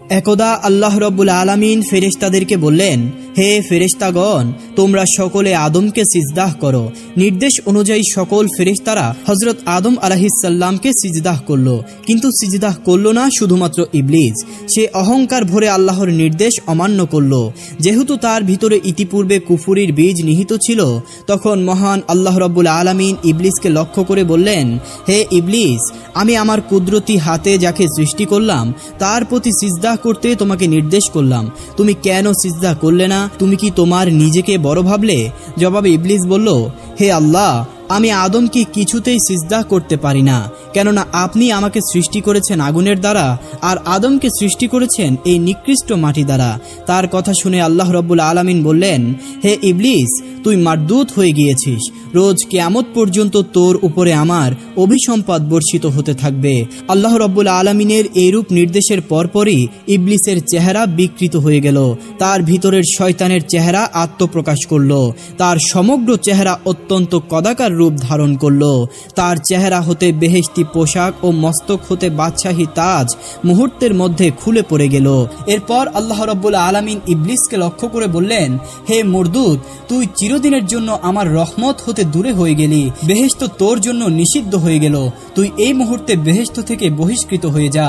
একদা আল্লাহ রাব্বুল আলামিন ফেরেশতাদেরকে বললেন, হে ফেরেশতাগণ, তোমরা সকলে আদমকে সিজদাহ করো। নির্দেশ অনুযায়ী সকল ফেরেশতারা হযরত আদম আলাইহিস সালামকে সিজদাহ করলো, কিন্তু সিজদাহ করলো না শুধুমাত্র ইবলিস। সে অহংকার ভরে আল্লাহর নির্দেশ অমান্য করলো। যেহেতু তার ভিতরে ইতিপূর্বে কুফরির বীজ নিহিত ছিল, তখন মহান আল্লাহ রাব্বুল আলামিন ইবলিসকে লক্ষ্য করে বললেন, হে ইবলিস, আমি আমার কুদরতি হাতে যাকে সৃষ্টি করলাম তার প্রতি সিজদা করতে তোমাকে নির্দেশ করলাম, তুমি কেন সিজদা করলে না? তুমি কি তোমার নিজেকে বড় ভাবলে? জবাবে ইবলিস বলল, হে আল্লাহ, আমি আদমকে কিছুতেই সিজদা করতে পারি না, কেননা আপনি আমাকে সৃষ্টি করেছেন আগুনের দ্বারা, আর আদমকে সৃষ্টি করেছেন এই নিকৃষ্ট মাটি দ্বারা। তার কথা শুনে আল্লাহ রাব্বুল আলামিন বললেন, হে ইবলিস, তুই মারদুত হয়ে গিয়েছিস। রোজ কিয়ামত পর্যন্ত তোর উপরে আমার অভিসম্পাদ বর্ষিত হতে থাকবে। আল্লাহ রাব্বুল আলামিনের এইরূপ নির্দেশের পরপরই ইবলিসের চেহারা বিকৃত হয়ে গেল। তার ভিতরের শয়তানের চেহারা আত্মপ্রকাশ করল। তার সমগ্র চেহারা অত্যন্ত কদাকার রূপ ধারণ করল। তার চেহারা হতে বেহেশতি পোশাক ও মস্তক হতে বাদশাহী তাজ মুহূর্তের মধ্যে খুলে পড়ে গেল। এরপর আল্লাহ রাব্বুল আলামিন ইবলিসকে লক্ষ্য করে বললেন, হে মরদুদ, তুই চিরদিনের জন্য আমার রহমত হতে দূরে হয়ে গেলি। বেহেশত তোর জন্য নিষিদ্ধ হয়ে গেল। তুই এই মুহূর্তে বেহেশত থেকে বহিষ্কৃত হয়ে যা।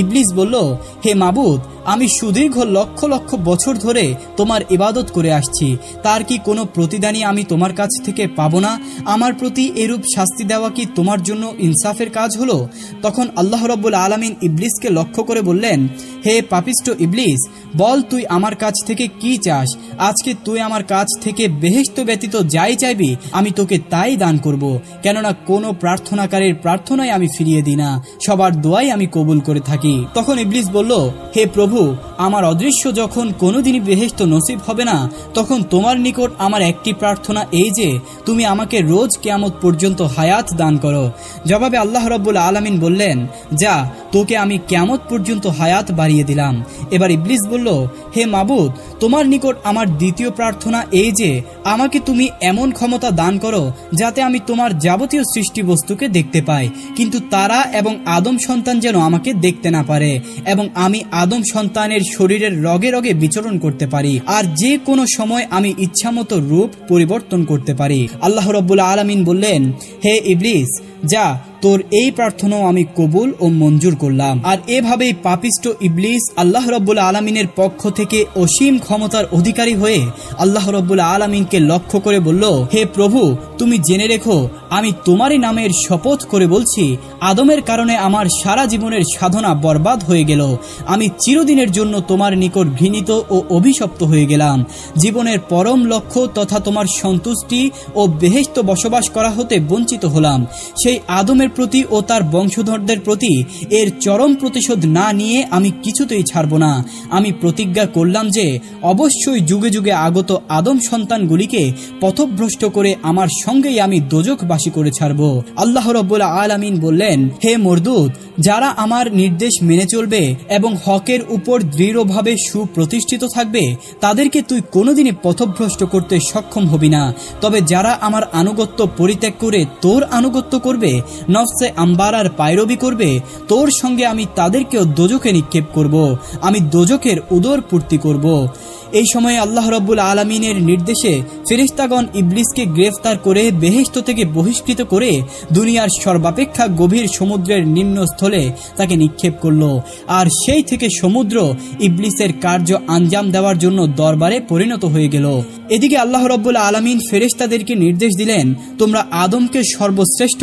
ইবলিস বলল, হে মাবুদ, আমি সুদীর্ঘ লক্ষ লক্ষ বছর ধরে তোমার ইবাদত করে আসছি, তার কি কোনো প্রতিদানই আমি তোমার কাছ থেকে পাবো না? আমার প্রতি এরূপ শাস্তি দেওয়া কি তোমার জন্য ইনসাফের কাজ হলো? তখন আল্লাহ রাব্বুল আলামিন ইবলিসকে লক্ষ্য করে বললেন, হে পাপিষ্ট ইবলিস, বল তুই আমার কাছ থেকে কি চাস? আজকে তুই আমার কাছ থেকে বেহেশত ব্যতীত যাই চাইবি আমি তোকে তাই দান করব, কেননা কোনো প্রার্থনাকারীর প্রার্থনাই আমি ফিরিয়ে দিই না, সবার দোয়াই আমি কবুল করে থাকি। তখন ইবলিস বলল, হে প্রভু, আমার অদৃশ্য যখন কোনোদিনই বেহেশত নসিব হবে না, তখন তোমার নিকট আমার একটি প্রার্থনা এই যে তুমি আমাকে রোজ কিয়ামত পর্যন্ত হায়াত দান করো। জবাবে আল্লাহ রাব্বুল আলামিন বললেন, যা, তোকে আমি কিয়ামত পর্যন্ত হায়াত বাড়িয়ে দিলাম। এবার ইবলিস বলল, হে মাবুদ, তোমার নিকট আমার দ্বিতীয় প্রার্থনা এই যে আমাকে তুমি এমন ক্ষমতা দান করো যাতে আমি তোমার যাবতীয় সৃষ্টি বস্তুকে দেখতে পাই, কিন্তু তারা এবং আদম সন্তান যেন আমাকে দেখতে না পারে, এবং আমি আদম সন্তানের শরীরের রগে রগে বিচরণ করতে পারি, আর যে কোনো সময় আমি ইচ্ছামতো রূপ পরিবর্তন করতে পারি। আল্লাহ রাব্বুল আলামিন বললেন, হে ইবলিস, যা, তোর এই প্রার্থনাও আমি কবুল ও মঞ্জুর করলাম। আর এভাবেই পাপিষ্ট ইবলিস আল্লাহ রাব্বুল আলামিনের পক্ষ থেকে অসীম ক্ষমতার অধিকারী হয়ে আল্লাহ রাব্বুল আলামিনকে লক্ষ্য করে বলল, হে প্রভু, তুমি জেনে রেখো, আমি তোমারই নামের শপথ করে বলছি, আদমের কারণে আমার সারা জীবনের সাধনা বরবাদ হয়ে গেল। আমি চিরদিনের জন্য তোমার নিকট ঘৃণিত ও অভিশপ্ত হয়ে গেলাম। জীবনের পরম লক্ষ্য তথা তোমার সন্তুষ্টি ও বেহেশত বসবাস করা হতে বঞ্চিত হলাম। সেই আদমের প্রতি ও তার বংশধরদের প্রতি এর চরম প্রতিশোধ না নিয়ে আমি কিছুতেই ছাড়ব না। আমি প্রতিজ্ঞা করলাম যে অবশ্যই যুগে যুগে আগত আদম সন্তানগুলিকে পথভ্রষ্ট করে আমার সঙ্গেই আমি দোজখবাসী করে ছাড়ব। আল্লাহ রাব্বুল আলামিন বললেন, হে মরদুদ, যারা আমার নির্দেশ মেনে চলবে এবং হকের উপর দৃঢ়ভাবে সুপ্রতিষ্ঠিত থাকবে, তাদেরকে তুই কোনোদিনই পথভ্রষ্ট করতে সক্ষম হবি না। তবে যারা আমার আনুগত্য পরিত্যাগ করে তোর আনুগত্য করবে, নফসে আম্বারার পায়রবি করবে, তোর সঙ্গে আমি তাদেরকেও দোজখে নিক্ষেপ করব। আমি দোজখের উদর পূর্তি করব। এই সময়ে আল্লাহ রাব্বুল আলামিনের নির্দেশে ফেরেশতাগণ ইবলিসকে গ্রেফতার করে বেহেশত থেকে বহিষ্কৃত করে দুনিয়ার সর্বাপেক্ষা গভীর সমুদ্রের নিম্নস্থলে তাকে নিক্ষেপ করল। আর সেই থেকে সমুদ্র ইবলিসের কার্য আঞ্জাম দেওয়ার জন্য দরবারে পরিণত হয়ে গেল। এদিকে আল্লাহ রাব্বুল আলামিন ফেরেশতাদেরকে নির্দেশ দিলেন, তোমরা আদমকে সর্বশ্রেষ্ঠ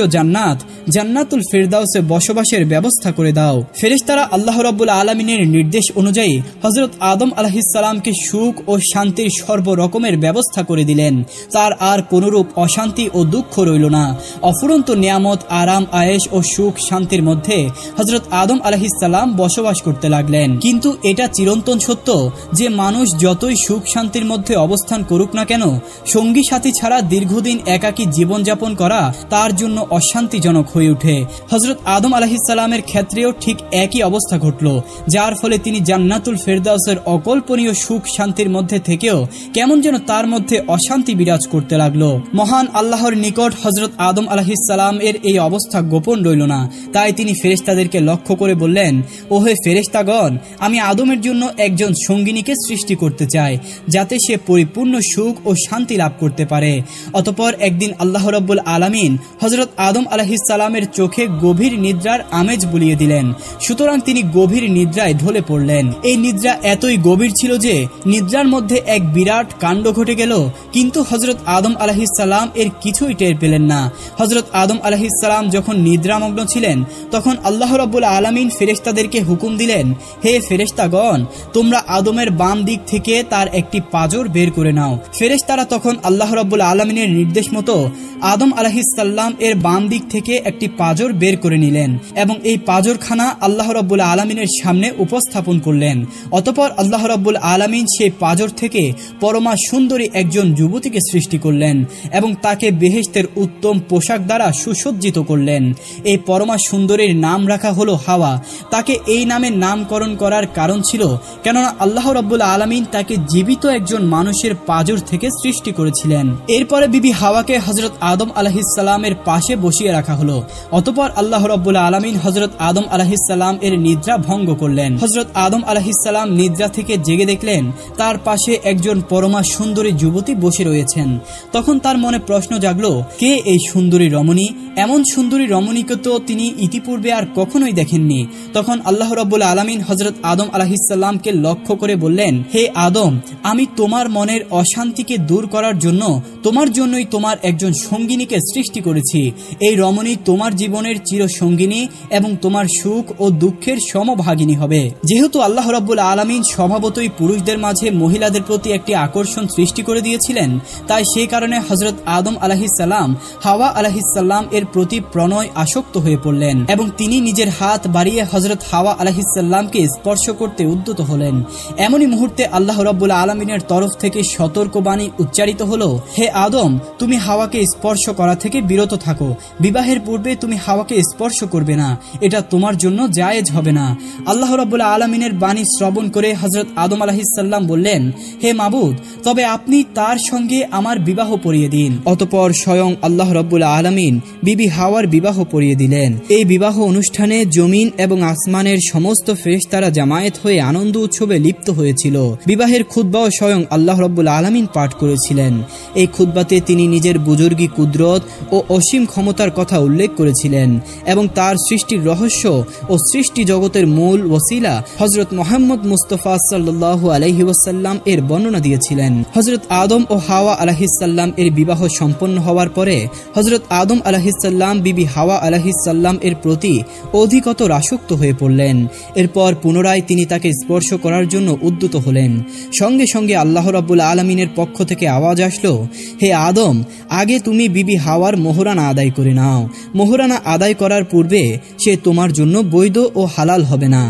জান্নাতুল ফিরদাউসে বসবাসের ব্যবস্থা করে দাও। ফেরেশতারা আল্লাহ রাব্বুল আলামিনের নির্দেশ অনুযায়ী হযরত আদম আলাইহিস সালামকে সুখ ও শান্তির সর্বরকমের ব্যবস্থা করে দিলেন। তার আর কোনরূপ অশান্তি ও দুঃখ রইল না। অফুরন্ত নিয়ামত, আরাম, আয়েশ ও সুখ শান্তির মধ্যে হযরত আদম আলাইহিস সালাম বসবাস করতে লাগলেন। কিন্তু এটা চিরন্তন সত্য যে মানুষ যতই সুখ শান্তির মধ্যে অবস্থান করুক না কেন, সঙ্গী সাথী ছাড়া দীর্ঘদিন একাকী জীবনযাপন করা তার জন্য অশান্তিজনক হয়ে ওঠে। হযরত আদম আলাইহিস সালামের ক্ষেত্রেও ঠিক একই অবস্থা ঘটল, যার ফলে তিনি জান্নাতুল ফিরদাউসের অকল্পনীয় সুখ শান্তির মধ্যে থেকেও কেমন যেন তার মধ্যে অশান্তি বিরাজ করতে লাগলো। মহান আল্লাহর নিকট হযরত আদম আলাইহিস সালাম এর এই অবস্থা গোপন রইল না। তাই তিনি ফেরেশতাদেরকে লক্ষ্য করে বললেন, ওহে ফেরেশতাগণ, আমি আদমের জন্য একজন সঙ্গিনীকে সৃষ্টি করতে চাই, যাতে সে পরিপূর্ণ সুখ ও শান্তি লাভ করতে পারে। অতঃপর একদিন আল্লাহ রাব্বুল আলামিন হযরত আদম আলাইহিস সালামের চোখে গভীর নিদ্রার আমেজ বুলিয়ে দিলেন। সুতরাং তিনি গভীর নিদ্রায় ঢলে পড়লেন। এই নিদ্রা এতই গভীর ছিল যে নিদ্রার মধ্যে এক বিরাট কাণ্ড ঘটে গেল, কিন্তু হযরত আদম আলাইহিস সালাম এর কিছুই টের পেলেন না। হযরত আদম আলাইহিস সালাম যখন নিদ্রামগ্ন ছিলেন, তখন আল্লাহ রাব্বুল আলামিন ফেরেশতাদেরকে হুকুম দিলেন, হে ফেরেশতাগণ, তোমরা আদমের বাম দিক থেকে তার একটি পাঁজর বের করে নাও। ফেরেশতারা তখন আল্লাহ রাব্বুল আলামিনের নির্দেশ মতো আদম আলাইহিস সালাম এর বাম দিক থেকে একটি পাঁজর বের করে নিলেন এবং এই পাঁজরখানা আল্লাহ রাব্বুল আলামিনের সামনে উপস্থাপন করলেন। অতঃপর আল্লাহ রাব্বুল আলামিন সেই পাঁজর থেকে পরমা সুন্দরী একজন যুবতীকে সৃষ্টি করলেন এবং তাকে বেহেশতের উত্তম পোশাক দ্বারা সুসজ্জিত করলেন। এই পরমা সুন্দরীর নাম রাখা হলো হাওয়া। তাকে এই নামে নামকরণ করার কারণ ছিল কেননা আল্লাহ রাব্বুল আলামিন তাকে জীবিত একজন মানুষের পাঁজর থেকে সৃষ্টি করেছিলেন। এরপরে বিবি হাওয়াকে হযরত আদম আলাইহিস সালামের পাশে বসিয়ে রাখা হলো। অতঃপর আল্লাহ রাব্বুল আলামিন হযরত আদম আলাইহিস সালাম এর নিদ্রা ভঙ্গ করলেন। হযরত আদম আলাইহিস সালাম নিদ্রা থেকে জেগে দেখলেন তার পাশে একজন পরমা সুন্দরী যুবতী বসে রয়েছেন। তখন তার মনে প্রশ্ন জাগলো, কে এই সুন্দরী রমণী? এমন সুন্দরী রমণীকে তো তিনি ইতিপূর্বে আর কখনোই দেখেননি। তখন আল্লাহ রাব্বুল আলামিন হযরত আদম আলাইহিস সালামকে লক্ষ্য করে বললেন, হে আদম, আমি তোমার মনের অশান্তিকে দূর করার জন্য তোমার জন্যই তোমার একজন সঙ্গিনীকে সৃষ্টি করেছি। এই রমণী তোমার জীবনের চিরসঙ্গিনী এবং তোমার সুখ ও দুঃখের সমভাগিনী হবে। যেহেতু আল্লাহ রাব্বুল আলামিন স্বভাবতই পুরুষদের মাঝে মহিলাদের প্রতি একটি আকর্ষণ সৃষ্টি করে দিয়েছিলেন, তাই সেই কারণে হযরত আদম আলাইহিস সালাম হাওয়া আলাইহিস সালাম এর প্রতি প্রণয় আসক্ত হয়ে পড়লেন এবং তিনি নিজের হাত বাড়িয়ে হযরত হাওয়া আলাইহিস সালামকে স্পর্শ করতে উদ্যত হলেন। এমনই মুহূর্তে আল্লাহ রাব্বুল আলামিনের তরফ থেকে সতর্কবাণী উচ্চারিত হলো, হে আদম, তুমি হাওয়াকে স্পর্শ করা থেকে বিরত থাকো। বিবাহের পূর্বে তুমি হাওয়াকে স্পর্শ করবে না, এটা তোমার জন্য জায়েজ হবে না। আল্লাহ রাব্বুল আলামিনের বাণী শ্রবণ করে হযরত আদম আলাইহিস সালাম বললেন, হে মাবুদ, তবে আপনি তার সঙ্গে আমার বিবাহ পড়িয়ে দিন। অতঃপর স্বয়ং আল্লাহ রাব্বুল আলামিন বিবি হাওয়ার বিবাহ পড়িয়ে দিলেন। এই বিবাহ অনুষ্ঠানে জমিন এবং আসমানের সমস্ত ফেরেশতারা জামায়াত হয়ে আনন্দ উৎসবে লিপ্ত হয়েছিল। বিবাহের খুতবাও স্বয়ং আল্লাহ রাব্বুল আলামিন পাঠ করেছিলেন। এই খুতবাতে তিনি নিজের বুজুর্গি, কুদরত ও অসীম ক্ষমতার কথা উল্লেখ করেছিলেন এবং তার সৃষ্টির রহস্য ও সৃষ্টি জগতের মূল ওসিলা হযরত মুহাম্মদ মুস্তাফা সাল্লাল্লাহু আলাইহি ওয়াসাল্লাম এর বর্ণনা দিয়েছিলেন। হযরত আদম ও হাওয়া আলাইহিস সালাম এর বিবাহ সম্পন্ন হওয়ার পরে হযরত আদম আলাইহিস সালাম বিবি হাওয়া আলাইহিস সালাম এর প্রতি অধিকতর আসক্ত হয়ে পড়লেন। এরপর পুনরায় তিনি তাকে স্পর্শ করার জন্য উদ্যত হলেন। সঙ্গে সঙ্গে আল্লাহ রাব্বুল আলামিনের পক্ষ থেকে আওয়াজ আসলো, হে আদম, আগে তুমি বিবি হাওয়ার মোহরানা আদায় করে নাও। মোহরানা আদায় করার পূর্বে সে তোমার জন্য বৈধ ও হালাল হবে না।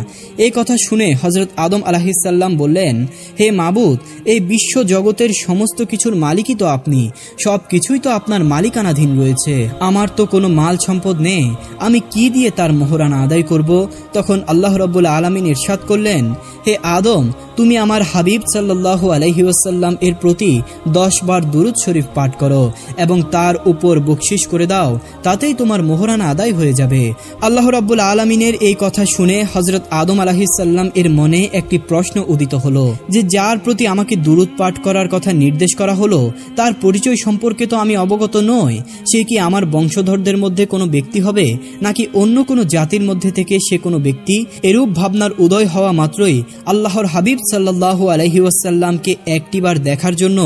এই কথা শুনে হযরত আদম আলাইহিস সালাম বললেন, হে মাবুদ, এই বিশ্ব জগতের সমস্ত কিছুর মালিকই তো আপনি, সব কিছুই তো আপনার মালিকানাধীন রয়েছে। আমার তো কোনো মাল সম্পদ নেই, আমি কি দিয়ে তার মোহরানা আদায় করব? তখন আল্লাহ রাব্বুল আলামিন ইরশাদ করলেন, হে আদম, তুমি আমার হাবিব সাল্লাল্লাহু আলাইহি ওয়াসাল্লাম এর প্রতি 10 বার দুরূদ শরীফ পাঠ করো এবং তার উপর বকশিশ করে দাও, তাতেই তোমার মোহরানা আদায় হয়ে যাবে। আল্লাহ রাব্বুল আলামিনের এই কথা শুনে হযরত আদম আলাইহিস সালাম এর মনে একটি প্রশ্ন উদিত হলো যে যার প্রতি আমাকে দুরূদ পাঠ করার কথা নির্দেশ করা হলো তার পরিচয় সম্পর্কে তো আমি অবগত নই। সে কি আমার বংশধরদের মধ্যে কোনো ব্যক্তি হবে নাকি অন্য কোনো জাতির মধ্যে থেকে সে কোনো ব্যক্তি? এরূপ ভাবনার উদয় হওয়া মাত্রই আল্লাহর হাবিব সাল্লাল্লাহু আলাইহি ওয়াসাল্লামকে একটিবার দেখার জন্য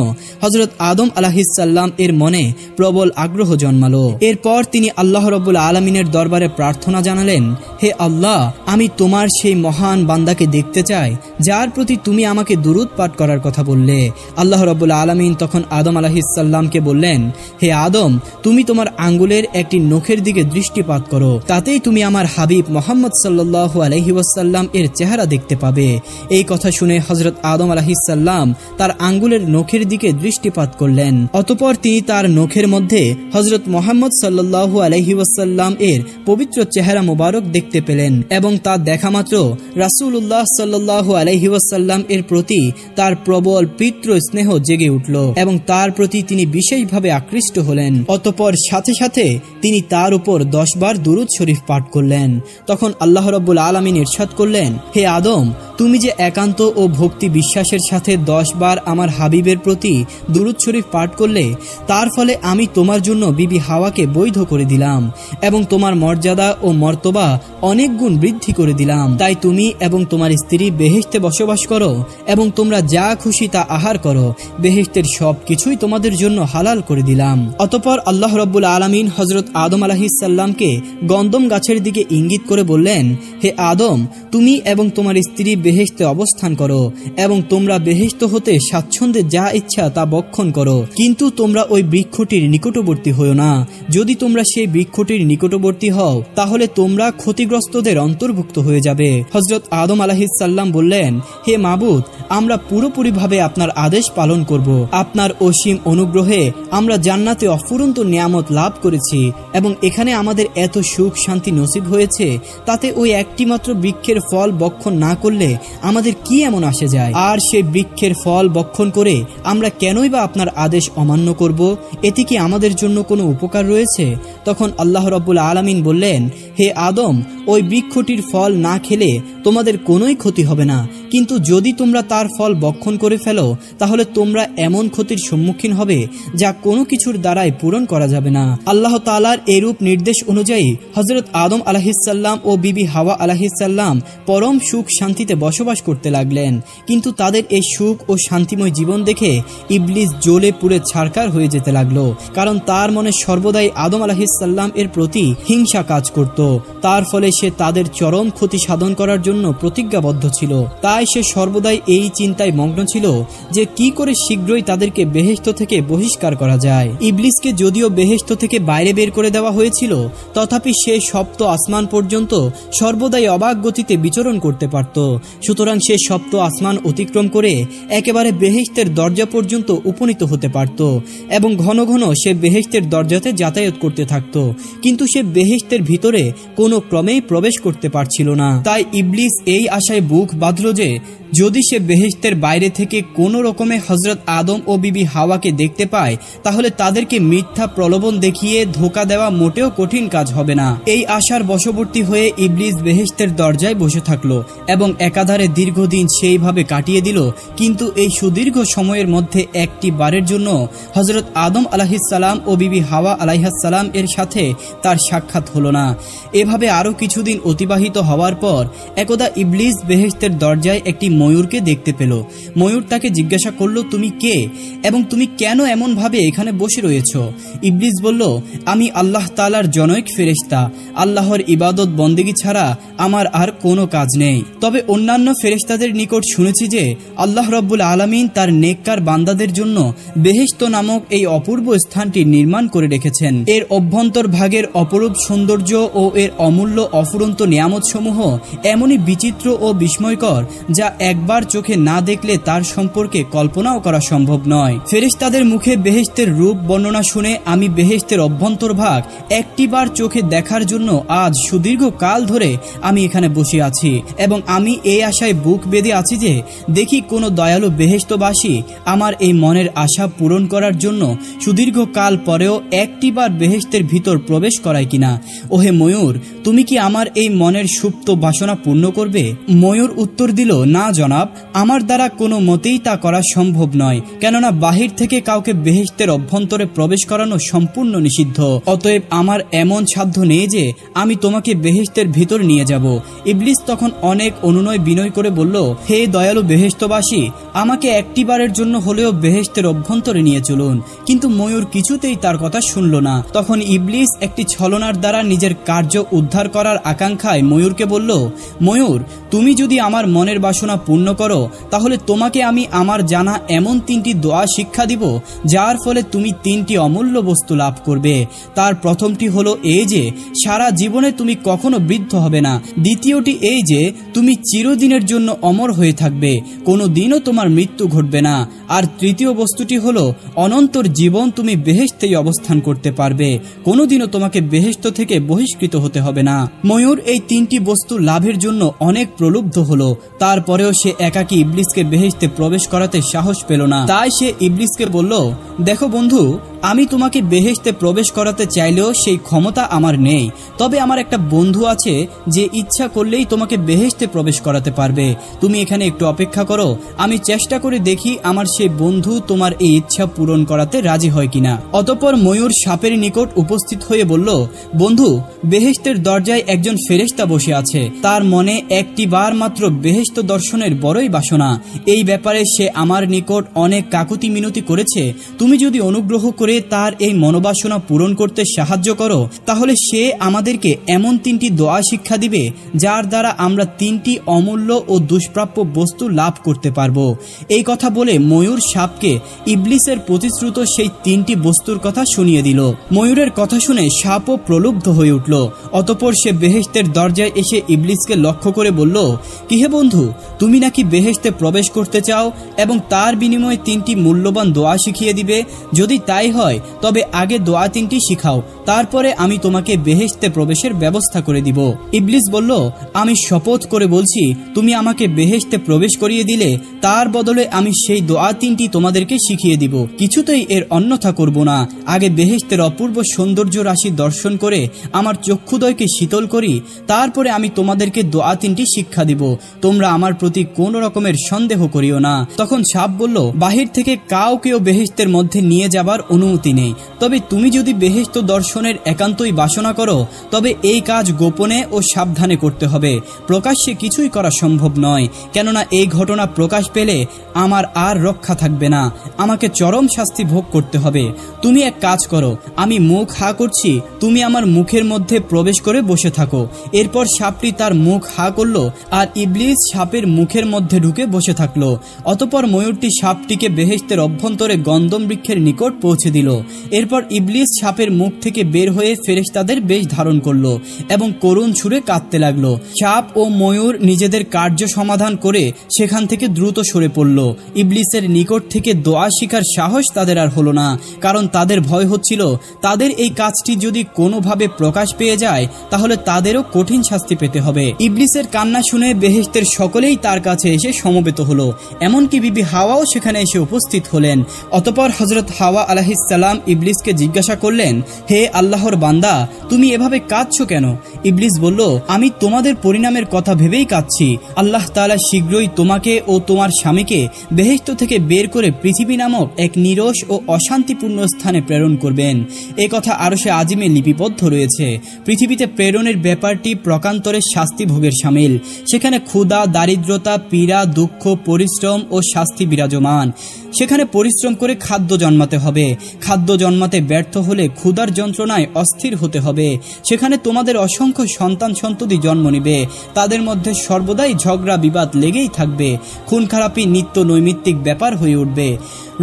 হযরত আদম আলাইহিস সালাম এর মনে প্রবল আগ্রহ জন্মালো। এরপর তিনি আল্লাহ রাব্বুল আলামিনের দরবারে প্রার্থনা জানালেন, হে আল্লাহ, আমি তোমার সেই মহান বান্দাকে দেখতে চাই যার প্রতি তুমি আমাকে দুরূদ পাঠ করার কথা বললে। আল্লাহ রাব্বুল আলামিন তখন আদম আলাইহিস সালামকে বললেন, হে আদম, তুমি তোমার আঙ্গুলের একটি নখের দিকে দৃষ্টিপাত করো, তাতেই তুমি আমার হাবিব মুহাম্মদ সাল্লাল্লাহু আলাইহি ওয়াসাল্লাম এর চেহারা দেখতে পাবে। এই কথা শুনে শুনে হযরত আদম আলাইহিসসালাম তার আঙ্গুলের নখের দিকে দৃষ্টিপাত করলেন। অতঃপর তিনি তার নখের মধ্যে হযরত মুহাম্মদ সাল্লাল্লাহু আলাইহি ওয়াসাল্লাম এর পবিত্র চেহারা মোবারক দেখতে পেলেন এবং তা দেখা মাত্র রাসূলুল্লাহ সাল্লাল্লাহু আলাইহি ওয়াসাল্লাম এর প্রতি তার প্রবল পিতৃ স্নেহ জেগে উঠল এবং তার প্রতি তিনি বিশেষভাবে আকৃষ্ট হলেন। অতঃপর সাথে সাথে তিনি তার উপর 10 বার দুরূদ শরীফ পাঠ করলেন। তখন আল্লাহ রাব্বুল আলামিন ইরশাদ করলেন, হে আদম, তুমি যে একান্ত ও ভক্তি বিশ্বাসের সাথে 10 বার আমার হাবিবের প্রতি দুরূদ শরীফ পাঠ করলে, তার ফলে আমি তোমার জন্য বিবি হাওয়াকে বৈধ করে দিলাম এবং তোমার মর্যাদা ও মর্তবা অনেক গুণ বৃদ্ধি করে দিলাম। তাই তুমি এবং তোমার স্ত্রী বেহেশতে বসবাস করো এবং তোমরা যা খুশি তা আহার করো, বেহেশতের সবকিছুই তোমাদের জন্য হালাল করে দিলাম। অতঃপর আল্লাহ রাব্বুল আলামিন হযরত আদম আলাইহিসসালামকে গন্ধম গাছের দিকে ইঙ্গিত করে বললেন, হে আদম, তুমি এবং তোমার স্ত্রী বেহেশতে অবস্থান করো এবং তোমরা বেহেশত হতে স্বাচ্ছন্দ্যে যা ইচ্ছা তা ভক্ষণ করো, কিন্তু তোমরা ওই বৃক্ষটির নিকটবর্তী হও না। যদি তোমরা সেই বৃক্ষটির নিকটবর্তী হও তাহলে তোমরা ক্ষতিগ্রস্তদের অন্তর্ভুক্ত হয়ে যাবে। হযরত আদম আলাইহিসসালাম বললেন, হে মাবুদ, আমরা পুরোপুরিভাবে আপনার আদেশ পালন করব। আপনার অসীম অনুগ্রহে আমরা জান্নাতে অফুরন্ত নিয়ামত লাভ করেছি এবং এখানে আমাদের এত সুখ শান্তি নসিব হয়েছে, তাতে ওই একটি মাত্র বৃক্ষের ফল ভক্ষণ না করলে আমাদের কি এমন আসে যায়? আর সেই বৃক্ষের ফল ভক্ষণ করে আমরা কেনই বা আপনার আদেশ অমান্য করব? এতে কি আমাদের জন্য কোনো উপকার রয়েছে? তখন আল্লাহ রাব্বুল আলামিন বললেন, হে আদম, ওই বৃক্ষটির ফল না খেলে তোমাদের কোনোই ক্ষতি হবে না, কিন্তু যদি তোমরা তার ফল ভক্ষণ করে ফেলো তাহলে তোমরা এমন ক্ষতির সম্মুখীন হবে যা কোনো কিছুর দ্বারাই পূরণ করা যাবে না। আল্লাহ তাআলার এরূপ নির্দেশ অনুযায়ী হযরত আদম আলাইহিসসালাম ও বিবি হাওয়া আলাইহিসসালাম পরম সুখ শান্তিতে বসবাস করতে লাগলেন। কিন্তু তাদের এই সুখ ও শান্তিময় জীবন দেখে ইবলিস জ্বলে পুড়ে ছারখার হয়ে যেতে লাগলো, কারণ তার মনে সর্বদাই আদম আলাইহিসসালাম এর প্রতি হিংসা কাজ করত। তার ফলে সে তাদের চরম ক্ষতি সাধন করার জন্য প্রতিজ্ঞাবদ্ধ ছিল। তাই সে সর্বদাই এই চিন্তায় মগ্ন ছিল যে কি করে শীঘ্রই তাদেরকে বেহেশত থেকে বহিষ্কার করা যায়। ইবলিসকে যদিও বেহেশত থেকে বাইরে বের করে দেওয়া হয়েছিল, তথাপি সে সপ্ত আসমান পর্যন্ত সর্বদাই অবাক গতিতে বিচরণ করতে পারত। সুতরাং সে সপ্ত আসমান অতিক্রম করে একেবারে বেহেশতের দরজা পর্যন্ত উপনীত হতে পারত এবং ঘন ঘন সে বেহেশতের দরজাতে যাতায়াত করতে থাকত, কিন্তু সে বেহেশতের ভিতরে কোনো ক্রমেই প্রবেশ করতে পারছিল না। তাই ইবলিস এই আশায় বুক বাঁধল যে যদি সে বেহেশতের বাইরে থেকে কোনো রকমে হযরত আদম ও বিবি হাওয়াকে দেখতে পায় তাহলে তাদেরকে মিথ্যা প্রলোভন দেখিয়ে ধোঁকা দেওয়া মোটেও কঠিন কাজ হবে না। এই আশার বশবর্তী হয়ে ইবলিস বেহেশতের দরজায় বসে থাকলো এবং একাধারে দীর্ঘদিন সেইভাবে কাটিয়ে দিল, কিন্তু এই সুদীর্ঘ সময়ের মধ্যে একটি বারের জন্য হযরত আদম আলাইহিসসালাম ও বিবি হাওয়া আলাইহিসসালাম এর সাথে তার সাক্ষাৎ হলো না। এভাবে আরো কিছুদিন অতিবাহিত হওয়ার পর একদা ইবলিস বেহেশতের দরজায় একটি ময়ূরকে দেখতে পেল। ময়ূর তাকে জিজ্ঞাসা করল, তুমি কে এবং তুমি কেন এমন ভাবে এখানে বসে রয়েছ? ইবলিস বলল, আমি আল্লাহ তাআলার জনৈক ফেরেশতা, আল্লাহর ইবাদত বন্দেগী ছাড়া আমার আর কোনো কাজ নেই। তবে অন্যান্য ফেরেশতাদের নিকট শুনেছি যে আল্লাহ রাব্বুল আলামিন তার নেককার বান্দাদের জন্য বেহেশত নামক এই অপূর্ব স্থানটি নির্মাণ করে রেখেছেন। এর অভ্যন্তর ভাগের অপরূপ সৌন্দর্য ও এর অমূল্য অফুরন্ত নিয়ামত সমূহ এমনই বিচিত্র ও বিস্ময়কর যা একবার চোখে না দেখলে তার সম্পর্কে কল্পনাও করা সম্ভব নয়। ফেরেশতাদের মুখে বেহেশতের রূপ বর্ণনা শুনে আমি বেহেশতের অভ্যন্তর ভাগ একটিবার চোখে দেখার জন্য আজ সুদীর্ঘ কাল ধরে আমি এখানে বসে আছি এবং আমি এই আশায় বুক বেঁধে আছি যে দেখি কোনো দয়ালু বেহেশতবাসী আমার এই মনের আশা পূরণ করার জন্য সুদীর্ঘ কাল পরেও একটিবার বেহেশতের ভিতর প্রবেশ করায় কিনা। ওহে ময়ূর, তুমি কি আমার এই মনের সুপ্ত বাসনা পূর্ণ করবে? ময়ূর উত্তর দিল, না জনাব, আমার দ্বারা কোনো মতেই তা করা সম্ভব নয়, কেননা বাহির থেকে কাউকে বেহেশতের অভ্যন্তরে প্রবেশ করানো সম্পূর্ণ নিষিদ্ধ। অতএব আমার এমন সাধ্য নেই যে আমি তোমাকে বেহেশতের ভিতর নিয়ে যাব। ইবলিস তখন অনেক অনুনয় বিনয় করে বলল, হে দয়ালু বেহেশতবাসী, আমাকে একটিবারের জন্য হলেও বেহেশতের অভ্যন্তরে নিয়ে চলুন। কিন্তু ময়ূর কিছুতেই তার কথা শুনল না। তখন ইবলিস একটি ছলনার দ্বারা নিজের কার্য উদ্ধার করার আকাঙ্ক্ষায় ময়ূরকে বলল, ময়ূর, তুমি যদি আমার মনের বাসনা পূর্ণ করো তাহলে তোমাকে আমি আমার জানা এমন 3টি দোয়া শিক্ষা দিব যার ফলে তুমি 3টি অমূল্য বস্তু লাভ করবে। তার প্রথমটি হলো এই যে সারা জীবনে তুমি কখনো বৃদ্ধ হবে না। দ্বিতীয়টি এই যে তুমি চিরদিনের জন্য অমর হয়ে থাকবে, কোনো দিনও তোমার মৃত্যু ঘটবে না। আর তৃতীয় বস্তুটি হলো অনন্তর জীবন তুমি বেহেশতেই অবস্থান করতে পারবে, কোনোদিনও তোমাকে বেহেশত থেকে বহিষ্কৃত হতে হবে না। ময়ূর এই 3টি বস্তু লাভের জন্য অনেক প্রলুব্ধ হলো। তারপরেও সে একাকী ইবলিসকে বেহেশতে প্রবেশ করাতে সাহস পেল না। তাই সে ইবলিসকে বলল, দেখো বন্ধু, আমি তোমাকে বেহেশতে প্রবেশ করাতে চাইলেও সেই ক্ষমতা আমার নেই। তবে আমার একটা বন্ধু আছে যে ইচ্ছা করলেই তোমাকে বেহেশতে প্রবেশ করাতে পারবে। তুমি এখানে একটু অপেক্ষা করো, আমি চেষ্টা করে দেখি আমার সেই বন্ধু তোমার এই ইচ্ছা পূরণ করাতে রাজি হয় কিনা। অতঃপর ময়ূর সাপের নিকট উপস্থিত হয়ে বলল, বন্ধু, বেহেশতের দরজায় একজন ফেরেশতা বসে আছে। তার মনে একটি বার মাত্র বেহেশত দর্শনের বড়ই বাসনা। এই ব্যাপারে সে আমার নিকট অনেক কাকুতি মিনতি করেছে। তুমি যদি অনুগ্রহ করে তার এই মনোবাসনা পূরণ করতে সাহায্য করো তাহলে সে আমাদেরকে এমন 3টি দোয়া শিক্ষা দিবে যার দ্বারা আমরা 3টি অমূল্য ও দুষ্প্রাপ্য বস্তু লাভ করতে পারবো। এই কথা বলে ময়ূর সাপকে ইবলিসের প্রতিশ্রুত সেই 3টি বস্তুর কথা শুনিয়ে দিল। ময়ূরের কথা শুনে সাপও প্রলুব্ধ হয়ে উঠল। অতঃপর সে বেহেশতের দরজায় এসে ইবলিসকে লক্ষ্য করে বলল, কি হে বন্ধু, তুমি নাকি বেহেশতে প্রবেশ করতে চাও এবং তার বিনিময়ে 3টি মূল্যবান দোয়া শিখিয়ে দিবে? যদি তাই হয় তবে আগে দোয়া 3টি শিখাও, তারপরে আমি তোমাকে বেহেশতে প্রবেশের ব্যবস্থা করে দিব। ইবলিস বলল, আমি শপথ করে বলছি, তুমি আমাকে বেহেশতে প্রবেশ করিয়ে দিলে তার বদলে আমি সেই দোয়া 3টি তোমাদেরকে শিখিয়ে দিব। কিছুতেই এর অন্যথা করব না। আগে বেহেশতের অপূর্ব সৌন্দর্য রাশি দর্শন করে আমার চক্ষুদয়কে শীতল করি, তারপরে আমি তোমাদেরকে দোয়া 3টি শিক্ষা দিব। তোমরা আমার প্রতি কোন রকমের সন্দেহ করিও না। তখন সাপ বলল, বাহির থেকে কাউকেও বেহেশতের মধ্যে নিয়ে যাবার অনুমতি নেই। তবে তুমি যদি বেহেশত দর্শনের একান্তই বাসনা করো তবে এই কাজ গোপনে ও সাবধানে করতে হবে। প্রকাশ্যে কিছুই করা সম্ভব নয়, কেননা এই ঘটনা প্রকাশ পেলে আমার আর রক্ষা থাকবে না, আমাকে চরম শাস্তি ভোগ করতে হবে। তুমি এক কাজ করো, আমি মুখ হা করছি, তুমি আমার মুখের মধ্যে প্রবেশ করে বসে থাকো। এরপর সাপটি তার মুখ হা করল আর ইবলিস সাপের মুখের মধ্যে ঢুকে বসে থাকলো। অতঃপর ময়ূরটি সাপটিকে বেহেশতের অভ্যন্তরে গন্ধম বৃক্ষের নিকট পৌঁছে দিল। এরপর ইবলিস সাপের মুখ থেকে বের হয়ে ফেরেশতাদের বেশ ধারণ করল এবং করুণ সুরে কাঁদতে লাগলো। সাপ ও ময়ূর নিজেদের কার্য সমাধান করে সেখান থেকে দ্রুত সরে পড়ল। ইবলিসের নিকট থেকে দোয়া শিখার সাহস তাদের আর হলো না, কারণ তাদের ভয় হচ্ছিল তাদের এই কাজটি যদি কোনোভাবে প্রকাশ পেয়ে যায় তাহলে তাদেরও কঠিন শাস্তি পেতে হবে। ইবলিসের কান্না শুনে বেহেশতের সকলেই তার কাছে এসে সমবেত হলো, এমনকি বিবি হাওয়াও সেখানে এসে উপস্থিত হলেন। অতঃপর হযরত হাওয়া আলাইহিস সালাম ইবলিসকে জিজ্ঞাসা করলেন, হে আল্লাহর বান্দা, তুমি এভাবে কাঁদছো কেন? ইবলিস বলল, আমি তোমাদের পরিণামের কথা ভেবেই কাঁদছি। আল্লাহ তাআলা শীঘ্রই তোমাকে ও তোমার স্বামীকে বেহেশত থেকে বের করে পৃথিবী নামক এক নিরস ও অশান্তিপূর্ণ স্থানে প্রেরণ করবেন। এ কথা আরশে আজিমে লিপিবদ্ধ রয়েছে। পৃথিবীতে প্রেরণের ব্যাপারটি প্রকান্তরে শাস্তি ভোগের শামিল। সেখানে ক্ষুধা, দারিদ্রতা, পীড়া, দুঃখ, পরিশ্রম ও শাস্তি বিরাজমান। সেখানে পরিশ্রম করে খাদ্য জন্মাতে হবে। খাদ্য জন্মাতে ব্যর্থ হলে ক্ষুধার যন্ত্রণায় অস্থির হতে হবে। সেখানে তোমাদের অসংখ্য সন্তান সন্ততি জন্ম নেবে। তাদের মধ্যে সর্বদাই ঝগড়া বিবাদ লেগেই থাকবে। খুন খারাপি নিত্য নৈমিত্তিক ব্যাপার হয়ে উঠবে।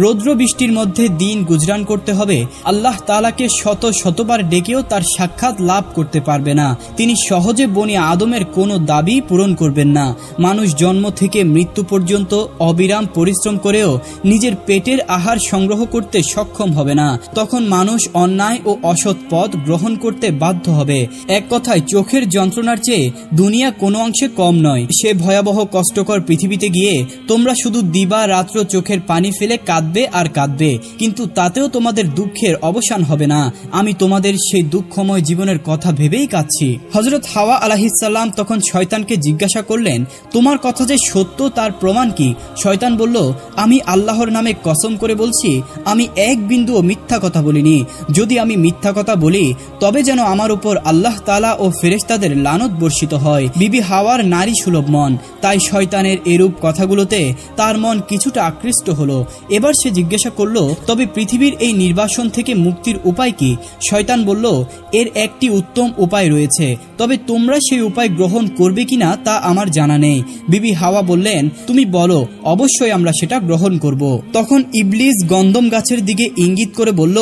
রৌদ্র বৃষ্টির মধ্যে দিন গুজরান করতে হবে। আল্লাহ তাআলাকে শত শতবার ডেকেও তার সাক্ষাৎ লাভ করতে পারবে না। তিনি সহজে বনি আদমের কোনো দাবি পূরণ করবেন না। মানুষ জন্ম থেকে মৃত্যু পর্যন্ত অবিরাম পরিশ্রম করেও নিজের পেটের আহার সংগ্রহ করতে সক্ষম হবে না। তখন মানুষ অন্যায় ও অসৎ পথ গ্রহণ করতে বাধ্য হবে। এক কথায় চোখের যন্ত্রণার চেয়ে দুনিয়া কোনো অংশে কম নয়। সে ভয়াবহ কষ্টকর পৃথিবীতে গিয়ে তোমরা শুধু দিবা রাত্র চোখের পানি ফেলে কাঁদবে আর কাঁদবে, কিন্তু তাতেও তোমাদের দুঃখের অবসান হবে না। আমি তোমাদের সেই দুঃখময় জীবনের কথা ভেবেই কাঁদছি। হযরত হাওয়া আলাইহিস সালাম তখন শয়তানকে জিজ্ঞাসা করলেন, তোমার কথা যে সত্য তার প্রমাণ কি? শয়তান বলল, আমি আল্লাহর আল্লাহর নামে কসম করে বলছি, আমি এক বিন্দুও মিথ্যা কথা বলিনি। যদি আমি মিথ্যা কথা বলি তবে যেন আমার উপর আল্লাহ তাআলা ও ফেরেশতাদের লানত বর্ষিত হয়। বিবি হাওয়ার নারী সুলভ মন, তাই শয়তানের এরূপ কথাগুলোতে তার মন কিছুটা আকৃষ্ট হলো। এবার সে জিজ্ঞাসা করলো, তবে পৃথিবীর এই নির্বাসন থেকে মুক্তির উপায় কি? শয়তান বলল, এর একটি উত্তম উপায় রয়েছে, তবে তোমরা সেই উপায় গ্রহণ করবে কিনা তা আমার জানা নেই। বিবি হাওয়া বললেন, তুমি বলো, অবশ্যই আমরা সেটা গ্রহণ করব। তখন ইবলিস গন্ধম গাছের দিকে ইঙ্গিত করে বলল,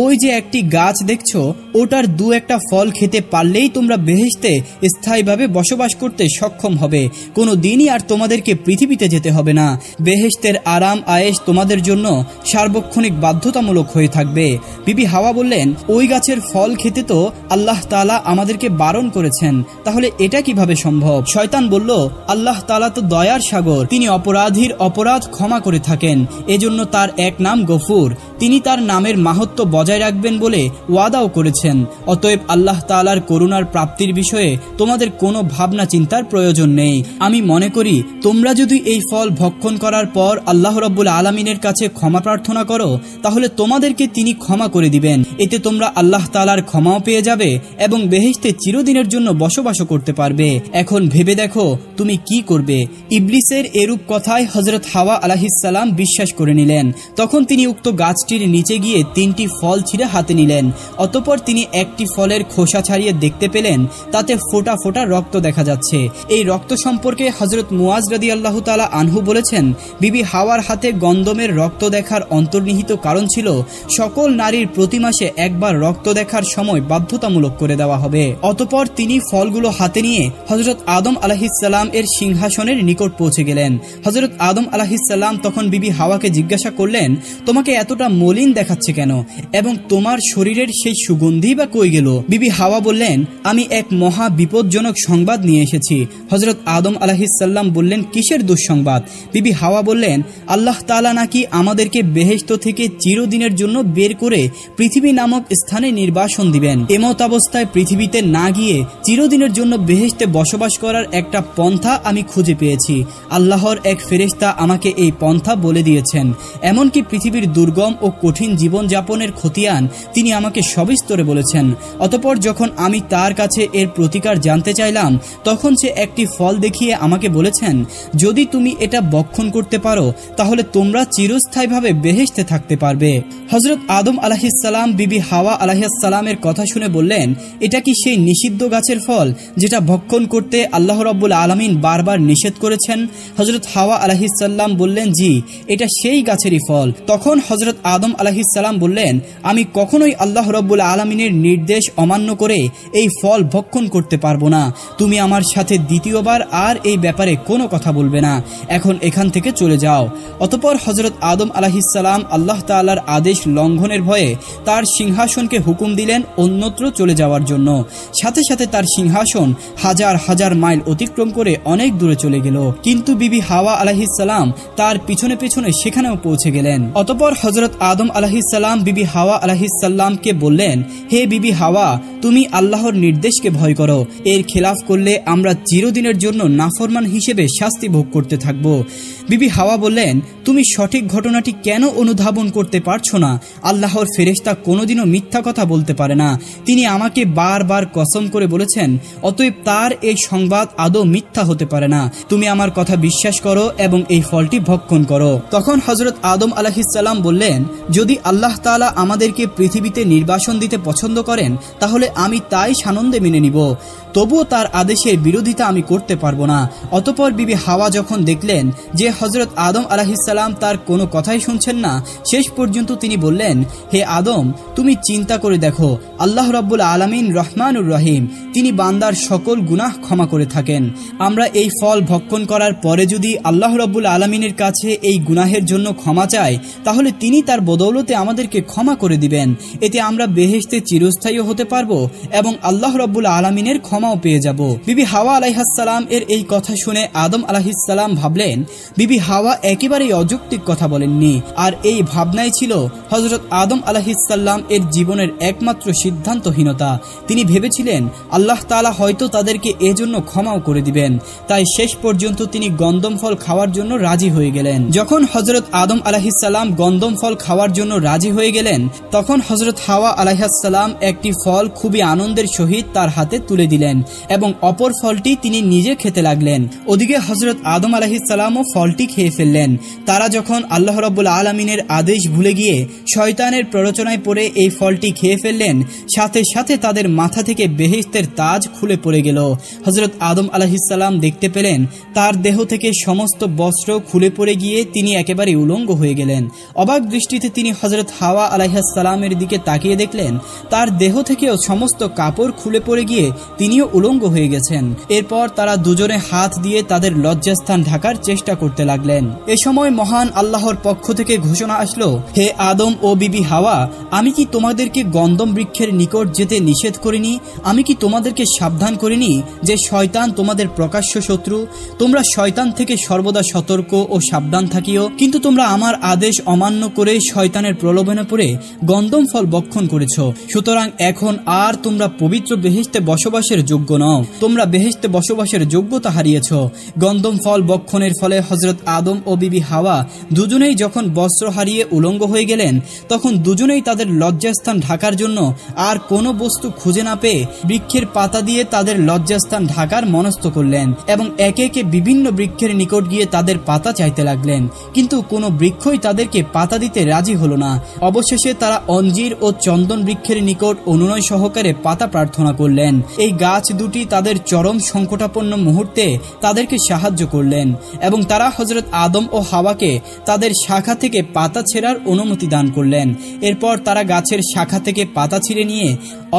ওই যে একটি গাছ দেখছো, ওটার দু একটা ফল খেতে পারলেই তোমরা বেহেশতে স্থায়ীভাবে বসবাস করতে সক্ষম হবে। কোনো দিনই আর তোমাদেরকে পৃথিবীতে যেতে হবে না। বেহেশতের আরাম আয়েশ তোমাদের জন্য সার্বক্ষণিক বাধ্যতামূলক হয়ে থাকবে। বিবি হাওয়া বললেন, ওই গাছের ফল খেতে তো আল্লাহ তাআলা আমাদেরকে বারণ করেছেন, তাহলে এটা কিভাবে সম্ভব? শয়তান বলল, আল্লাহ তাআলা তো দয়ার সাগর, তিনি অপরাধীর অপরাধ ক্ষমা করে থাকেন, এজন্য তার এক নাম গফুর। তিনি তার নামের মাহাত্ম্য বজায় রাখবেন বলে ওয়াদাও করেছেন। অতএব আল্লাহ তাআলার করুণার প্রাপ্তির বিষয়ে তোমাদের কোনো ভাবনা চিন্তার প্রয়োজন নেই। আমি মনে করি তোমরা যদি এই ফল ভক্ষণ করার পর আল্লাহ রাব্বুল আলামিনের কাছে ক্ষমা প্রার্থনা করো, তাহলে তোমাদেরকে তিনি ক্ষমা করে দিবেন। এতে তোমরা আল্লাহ তাআলার ক্ষমাও পেয়ে যাবে এবং বেহেশতে চিরদিনের জন্য বসবাস করতে পারবে। এখন ভেবে দেখো তুমি কি করবে। ইবলিসের এরূপ কথায় হযরত হাওয়া আলাইহিস সালাম বিশ্বাস করে নিলেন। তখন তিনি উক্ত গাছটির নিচে গিয়ে 3টি ফল ছিঁড়ে হাতে নিলেন। অতঃপর তিনি একটি ফলের খোসা ছাড়িয়ে দেখতে পেলেন তাতে ফোঁটা ফোঁটা রক্ত দেখা যাচ্ছে। এই রক্ত সম্পর্কে হযরত মুয়াজ রাদিয়াল্লাহু তাআলা আনহু বলেছেন, বিবি হাওয়ার হাতে গন্ধমের রক্ত দেখার অন্তর্নিহিত কারণ ছিল সকল নারীর প্রতি মাসে একবার রক্ত দেখার সময় বাধ্যতামূলক করে দেওয়া হবে। অতঃপর তিনি ফলগুলো হাতে নিয়ে হযরত আদম আলাইহিস সালাম এর সিংহাসনের নিকট পৌঁছে গেলেন। হযরত আদম আলাইহিস সালাম তখন বিবি হাওয়াকে জিজ্ঞাসা করলেন, তোমাকে এতটা মলিন দেখাচ্ছে কেন এবং তোমার শরীরের সেই সুগন্ধি বা কই গেল? বিবি হাওয়া বললেন, আমি এক মহা বিপজ্জনক সংবাদ নিয়ে এসেছি। হযরত আদম আলাইহিস সালাম বললেন, কিসের দুঃসংবাদ? বিবি হাওয়া বললেন, আল্লাহ তাআলা নাকি আমাদেরকে বেহেশত থেকে চিরদিনের জন্য বের করে পৃথিবী নামক স্থানে নির্বাসন দিবেন। এমত অবস্থায় পৃথিবীতে না গিয়ে চিরদিনের জন্য বেহেশতে বসবাস করার একটা পন্থা আমি খুঁজে পেয়েছি। আল্লাহর এক ফেরেশতা আমাকে এই পন্থা বলে দিয়েছেন। এমনকি পৃথিবীর দুর্গম ও কঠিন জীবন যাপনের খতিয়ান তিনি আমাকে সবিস্তরে বলেছেন। অতঃপর যখন আমি তার কাছে এর প্রতিকার জানতে চাইলাম, তখন সে একটি ফল দেখিয়ে আমাকে বলেছেন, যদি তুমি এটা ভক্ষণ করতে পারো তাহলে তোমরা চিরস্থায়ীভাবে বেহেশতে থাকতে পারবে। হযরত আদম আলাইহিস সালাম বিবি হাওয়া আলাইহিস সালামের কথা শুনে বললেন, এটা কি সেই নিষিদ্ধ গাছের ফল যেটা ভক্ষণ করতে আল্লাহ রাব্বুল আলামিন বারবার নিষেধ করেছেন? হযরত হাওয়া আলাইহিস সালাম বললেন, জি, এটা সেই গাছেরই ফল। তখন হযরত আদম আলাইহিস সালাম বললেন, আমি কখনোই আল্লাহ রাব্বুল আলামিনের নির্দেশ অমান্য করে এই ফল ভক্ষণ করতে পারবো না। তুমি আমার সাথে দ্বিতীয়বার আর এই ব্যাপারে কোনো কথা বলবে না। এখন এখান থেকে চলে যাও। অতঃপর হযরত আদম আলাইহিস সালাম আল্লাহ তাআলার আদেশ লঙ্ঘনের ভয়ে তার সিংহাসনকে হুকুম দিলেন অন্যত্র চলে যাওয়ার জন্য। সাথে সাথে তার সিংহাসন হাজার হাজার মাইল অতিক্রম করে অনেক দূরে চলে গেল। কিন্তু বিবি হাওয়া আলাইহিস সালাম তার পিছনে পিছনে সেখানেও পৌঁছে গেলেন। অতঃপর হযরত আদম আলাইহিস সালাম বিবি হাওয়া আলাইহিস সালামকে বললেন, হে বিবি হাওয়া, তুমি আল্লাহর নির্দেশকে ভয় করো। এর খেলাফ করলে আমরা চিরদিনের জন্য নাফরমান হিসেবে শাস্তি ভোগ করতে থাকব। বিবি হাওয়া বললেন, তুমি সঠিক ঘটনাটি কেন অনুধাবন করতে পারছো না? আল্লাহর ফেরেশতা কোনোদিনও মিথ্যা কথা বলতে পারে না। তিনি আমাকে বারবার কসম করে বলেছেন, অতএব তার এই সংবাদ আদৌ মিথ্যা হতে পারে না। তুমি আমার কথা বিশ্বাস করো এবং এই ফলটি ভক্ষণ করো। তখন হযরত আদম আলাইহিস সালাম বললেন, যদি আল্লাহ তাআলা আমাদেরকে পৃথিবীতে নির্বাসন দিতে পছন্দ করেন তাহলে আমি তাই সানন্দে মেনে নিব, তবুও তার আদেশের বিরোধিতা আমি করতে পারবো না। অতঃপর বিবি হাওয়া যখন দেখলেন যে হযরত আদম আলাইহিস সালাম তার কোনো কথাই শুনছেন না, শেষ পর্যন্ত তিনি বললেন, হে আদম, তুমি চিন্তা করে দেখো, আল্লাহ রাব্বুল আলামিন রহমানুর রহিম, তিনি বান্দার সকল গুনাহ ক্ষমা করে থাকেন। আমরা এই ফল ভক্ষণ করার পরে যদি আল্লাহ রাব্বুল আলামিনের কাছে এই গুনাহের জন্য ক্ষমা চাই, তাহলে তিনি তার বদৌলতে আমাদেরকে ক্ষমা করে দিবেন। এতে আমরা বেহেশতে চিরস্থায়ী হতে পারবো এবং আল্লাহ রাব্বুল আলামিনের ক্ষমা ক্ষমাও পেয়ে যাব। বিবি হাওয়া আলাইহিসসালাম এর এই কথা শুনে আদম আলাইহিসসালাম ভাবলেন বিবি হাওয়া একেবারেই অযৌক্তিক কথা বলেননি, আর এই ভাবনাই ছিল হযরত আদম আলাইহিসসালাম এর জীবনের একমাত্র সিদ্ধান্তহীনতা। তিনি ভেবেছিলেন আল্লাহ তাআলা হয়তো তাদেরকে এজন্য ক্ষমাও করে দিবেন, তাই শেষ পর্যন্ত তিনি গন্ধম ফল খাওয়ার জন্য রাজি হয়ে গেলেন। যখন হযরত আদম আলাইহিসসালাম গন্ধম ফল খাওয়ার জন্য রাজি হয়ে গেলেন, তখন হযরত হাওয়া আলাইহিসসালাম একটি ফল খুবই আনন্দের সহিত তার হাতে তুলে দিলেন এবং অপর ফলটি তিনি নিজে খেতে লাগলেন। ওদিকে হযরত আদম আলাইহিসসালামও ফলটি খেয়ে ফেললেন। তারা যখন আল্লাহ রাব্বুল আলামিনের আদেশ ভুলে গিয়ে শয়তানের প্ররোচনায় পড়ে এই ফলটি খেয়ে ফেললেন, সাথে সাথে তাদের মাথা থেকে বেহেশতের তাজ খুলে পড়ে গেল। হযরত আদম আলাইহিসসালাম দেখতে পেলেন তার দেহ থেকে সমস্ত বস্ত্র খুলে পড়ে গিয়ে তিনি একেবারে উলঙ্গ হয়ে গেলেন। অবাক দৃষ্টিতে তিনি হযরত হাওয়া আলাইহিসসালামের দিকে তাকিয়ে দেখলেন তার দেহ থেকেও সমস্ত কাপড় খুলে পড়ে গিয়ে তিনিও উলঙ্গ হয়ে গেছেন। এরপর তারা দুজনে হাত দিয়ে তাদের লজ্জাস্থান ঢাকার চেষ্টা করতে লাগলেন। এ সময় মহান আল্লাহর পক্ষ থেকে ঘোষণা আসলো, হে আদম ও বিবি হাওয়া, আমি কি তোমাদেরকে গন্ধম বৃক্ষের নিকট যেতে নিষেধ করিনি? আমি কি তোমাদেরকে সাবধান করিনি যে শয়তান তোমাদের প্রকাশ্য শত্রু? তোমরা শয়তান থেকে সর্বদা সতর্ক ও সাবধান থাকিও। কিন্তু তোমরা আমার আদেশ অমান্য করে শয়তানের প্রলোভনে পড়ে গন্ধম ফল ভক্ষণ করেছ। সুতরাং এখন আর তোমরা পবিত্র বেহেশতে বসবাসের যোগ্য নও, তোমরা বেহেশতে বসবাসের যোগ্যতা হারিয়েছ। গন্ধম ফল ভক্ষণের ফলে হযরত আদম ও বিবি হাওয়া দুজনেই যখন বস্ত্র হারিয়ে উলঙ্গ হয়ে গেলেন, তখন দুজনেই তাদের লজ্জাস্থান ঢাকার জন্য আর কোনো বস্তু খুঁজে না পেয়ে বৃক্ষের পাতা দিয়ে তাদের লজ্জাস্থান ঢাকার মনস্থ করলেন এবং একে একে বিভিন্ন বৃক্ষের নিকট গিয়ে তাদের পাতা চাইতে লাগলেন, কিন্তু কোনো বৃক্ষই তাদেরকে পাতা দিতে রাজি হলো না। অবশেষে তারা অঞ্জির ও চন্দন বৃক্ষের নিকট অনুনয় সহকারে পাতা প্রার্থনা করলেন। এই গাছ দুটি তাদের চরম সংকটাপন্ন মুহূর্তে তাদেরকে সাহায্য করলেন এবং তারা হযরত আদম ও হাওয়াকে তাদের শাখা থেকে পাতা ছেঁড়ার অনুমতি দান করলেন। এরপর তারা গাছের শাখা থেকে পাতা ছিঁড়ে নিয়ে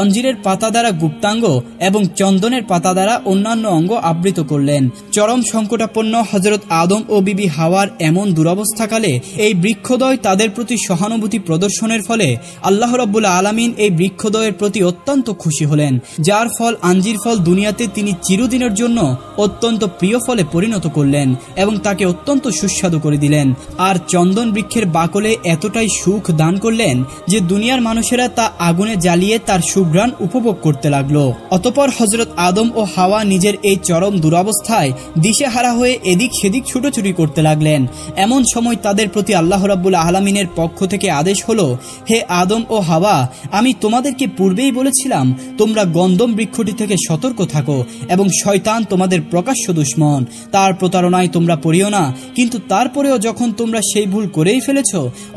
অঞ্জিরের পাতা দ্বারা গুপ্তাঙ্গ এবং চন্দনের পাতা দ্বারা অন্যান্য অঙ্গ আবৃত করলেন। চরম সংকটাপন্ন হযরত আদম ও বিবি হাওয়ার এমন দুরবস্থাকালে এই বৃক্ষদ্বয় তাদের প্রতি সহানুভূতি প্রদর্শনের ফলে আল্লাহ রাব্বুল আলামিন এই বৃক্ষদ্বয়ের প্রতি অত্যন্ত খুশি হলেন, যার ফল আঞ্জির ফল দুনিয়াতে তিনি চিরদিনের জন্য অত্যন্ত প্রিয় ফলে পরিণত করলেন এবং তাকে অত্যন্ত সুস্বাদু করে দিলেন। আর চন্দন বৃক্ষের বাকলে এতটাই সুখ দান করলেন যে দুনিয়ার মানুষেরা তা আগুনে জ্বালিয়ে তার সুঘ্রাণ উপভোগ করতে লাগলো। অতঃপর হযরত আদম ও হাওয়া নিজের এই চরম দুরবস্থায় দিশেহারা হয়ে এদিক সেদিক ছুটোছুটি করতে লাগলেন। এমন সময় তাদের প্রতি আল্লাহ রাব্বুল আলামিনের পক্ষ থেকে আদেশ হলো, হে আদম ও হাওয়া, আমি তোমাদেরকে পূর্বেই বলেছিলাম তোমরা গন্ধম বৃক্ষটি থেকে সতর্ক থাকো এবং শয়তান তোমাদের প্রকাশ্য দুশমন, তার প্রতারণায় তোমরা পড়িও না। কিন্তু তারপরেও যখন তোমরা সেই ভুল করেই ফেলেছ,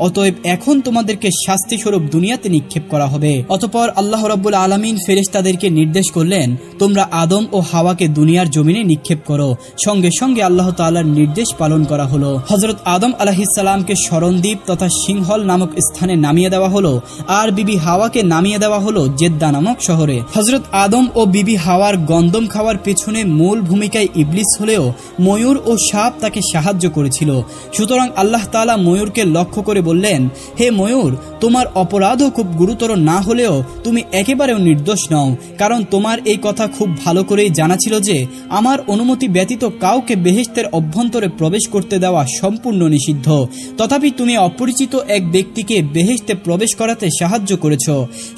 অতএব এখন তোমাদেরকে শাস্তি স্বরূপ দুনিয়াতে নিক্ষেপ করা হবে। অতঃপর আল্লাহ রাব্বুল আলামিন ফেরেশতাদেরকে নির্দেশ করলেন, তোমরা আদম ও হাওয়াকে দুনিয়ার জমিনে নিক্ষেপ করো। সঙ্গে সঙ্গে আল্লাহ তাআলার নির্দেশ পালন করা হলো। হযরত আদম আলাইহিসসালামকে শরণদ্বীপ তথা সিংহল নামক স্থানে নামিয়ে দেওয়া হলো আর বিবি হাওয়াকে নামিয়ে দেওয়া হলো জেদ্দা নামক শহরে। হযরত আদম ও বিবি হাওয়ার গন্ধম খাওয়ার পেছনে মূল ভূমিকায় ইবলিস হলেও ময়ূর ও সাপ তাকে সাহায্য করেছিল। সুতরাং আল্লাহ তাআলা ময়ূরকে লক্ষ্য করে বললেন, হে ময়ূর, তোমার অপরাধও খুব গুরুতর না হলেও তুমি একেবারেও নির্দোষ নও, কারণ তোমার এই কথা খুব ভালো করেই জানা ছিল যে আমার অনুমতি ব্যতীত কাউকে বেহেশতের অভ্যন্তরে প্রবেশ করতে দেওয়া সম্পূর্ণ নিষিদ্ধ। তথাপি তুমি অপরিচিত এক ব্যক্তিকে বেহেশতে প্রবেশ করাতে সাহায্য করেছ।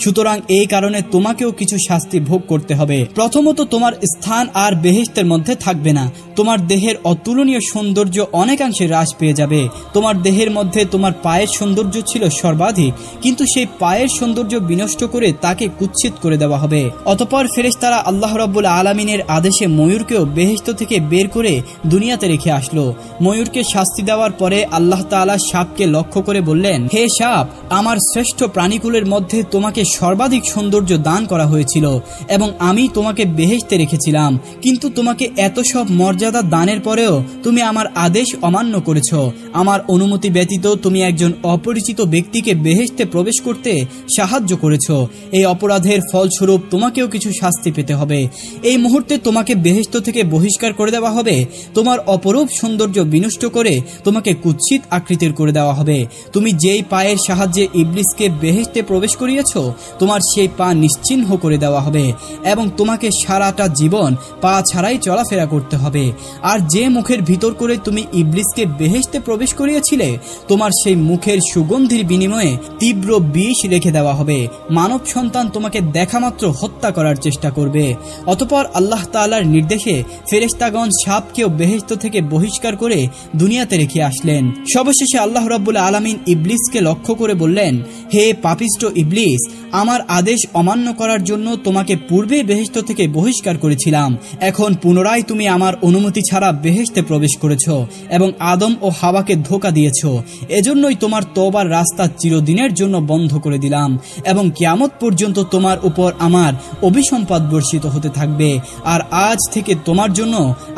সুতরাং এই কারণে তোমাকেও কিছু শাস্তি ভোগ করতে হবে। প্রথমত, তোমার স্থান আর বেহেশতের মধ্যে থাকবে না। তোমার দেহের অতুলনীয় সৌন্দর্য অনেকাংশে হ্রাস পেয়ে যাবে। তোমার দেহের মধ্যে তোমার পায়ের সৌন্দর্য ছিল সর্বাধিক, কিন্তু সেই পায়ের সৌন্দর্য বিনষ্ট করে তাকে কুৎসিত করে দেওয়া হবে। অতঃপর ফেরেশতারা আল্লাহ রাব্বুল আলামিনের আদেশে ময়ূরকেও বেহেশত থেকে বের করে দুনিয়াতে রেখে আসলো। ময়ূরকে শাস্তি দেওয়ার পরে আল্লাহ তাআলা সাপকে লক্ষ্য করে বললেন, হে সাপ, আমার শ্রেষ্ঠ প্রাণীকুলের মধ্যে তোমাকে সর্বাধিক সৌন্দর্য দান করা হয়েছিল এবং আমি তোমাকে বেহেশতে রেখেছিলাম, কিন্তু তোমাকে এত সব মর্যাদা দানের পরেও তুমি আমার আদেশ অমান্য করেছ। আমার অনুমতি ব্যতীত তুমি একজন অপরিচিত ব্যক্তিকে বেহেশতে প্রবেশ করতে সাহায্য করেছ। এই অপরাধের ফলস্বরূপ তোমাকেও কিছু শাস্তি পেতে হবে। এই মুহূর্তে তোমাকে বেহেশত থেকে বহিষ্কার করে দেওয়া হবে। তোমার অপরূপ সৌন্দর্য বিনষ্ট করে তোমাকে কুৎসিত আকৃতির করে দেওয়া হবে। তুমি যেই পায়ের সাহায্যে ইবলিসকে বেহেশতে প্রবেশ করিয়েছ, তোমার সেই পা নিশ্চিহ্ন করে দেওয়া হবে এবং তোমাকে সারাটা জীবন পা ছাড়াই চলাফেরা করতে হবে। আর যে মুখের ভিতর করে তুমি ইবলিসকে বেহেশতে প্রবেশ করিয়েছিলে, তোমার সেই মুখের সুগন্ধির বিনিময়ে তীব্র বিষ রেখে দেওয়া হবে। মানব সন্তান তোমাকে দেখামাত্র হত্যা করার চেষ্টা করবে। অতঃপর আল্লাহ তাআলার নির্দেশে ফেরেশতাগণ সাপকেও বেহেশত থেকে বহিষ্কার করে দুনিয়াতে রেখে আসলেন। সবশেষে আল্লাহ রাব্বুল আলামিন ইবলিসকে লক্ষ্য করে বললেন, হে পাপিষ্ঠ ইবলিস, আমার আদেশ অমান্য করার জন্য তোমাকে পূর্বে বেহেশত থেকে বহিষ্কার করেছিলাম। এখন পুনরায় তুমি আমার অনুমতি ছাড়া বেহেশতে প্রবেশ করেছ এবং আদম ও হাওয়াকে ধোঁকা দিয়েছ। এজন্যই তোমার তওবার রাস্তা চিরদিনের জন্য বন্ধ করে দিলাম এবং কিয়ামত পর্যন্ত তোমার উপর আমার অভিসম্পাদ বর্ষিত হতে থাকবে। আর আজ থেকে তোমার জন্য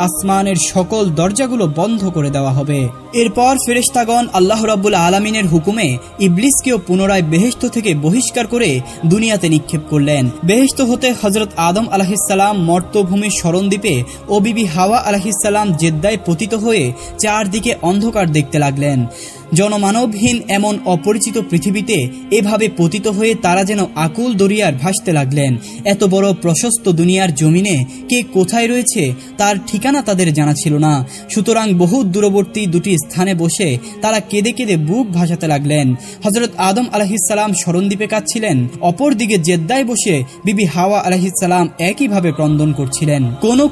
আসমানের সকল দরজাগুলো বন্ধ করে দেওয়া হবে। এরপর ফেরেশতাগণ আল্লাহ রাব্বুল আলামিনের হুকুমে ইবলিসকেও পুনরায় বেহেশত থেকে বহিষ্কার করে দুনিয়াতে নিক্ষেপ করলেন। বেহেশত হতে হযরত আদম আলাইহিস সালাম মর্ত্যভূমির শরণদ্বীপে ও বিবি হাওয়া আলাইহিস সালাম জেদ্দায় পতিত হয়ে চারদিকে অন্ধকার দেখতে লাগলেন। জনমানবহীন এমন অপরিচিত পৃথিবীতে এভাবে পতিত হয়ে তারা যেন আকুল দরিয়ার ভাসতে লাগলেন। এত বড় প্রশস্ত দুনিয়ার জমিনে কে কোথায় রয়েছে তার ঠিকানা তাদের জানা ছিল না। সুতরাং বহু দূরবর্তী দুটি স্থানে বসে তারা কেঁদে কেঁদে বুক ভাসাতে লাগলেন। হযরত আদম আলাইহিস সালাম শরণদ্বীপে কাঁদছিলেন, অপরদিকে জেদ্দায় বসে বিবি হাওয়া আলাইহিস সালাম একইভাবে ক্রন্দন করছিলেন।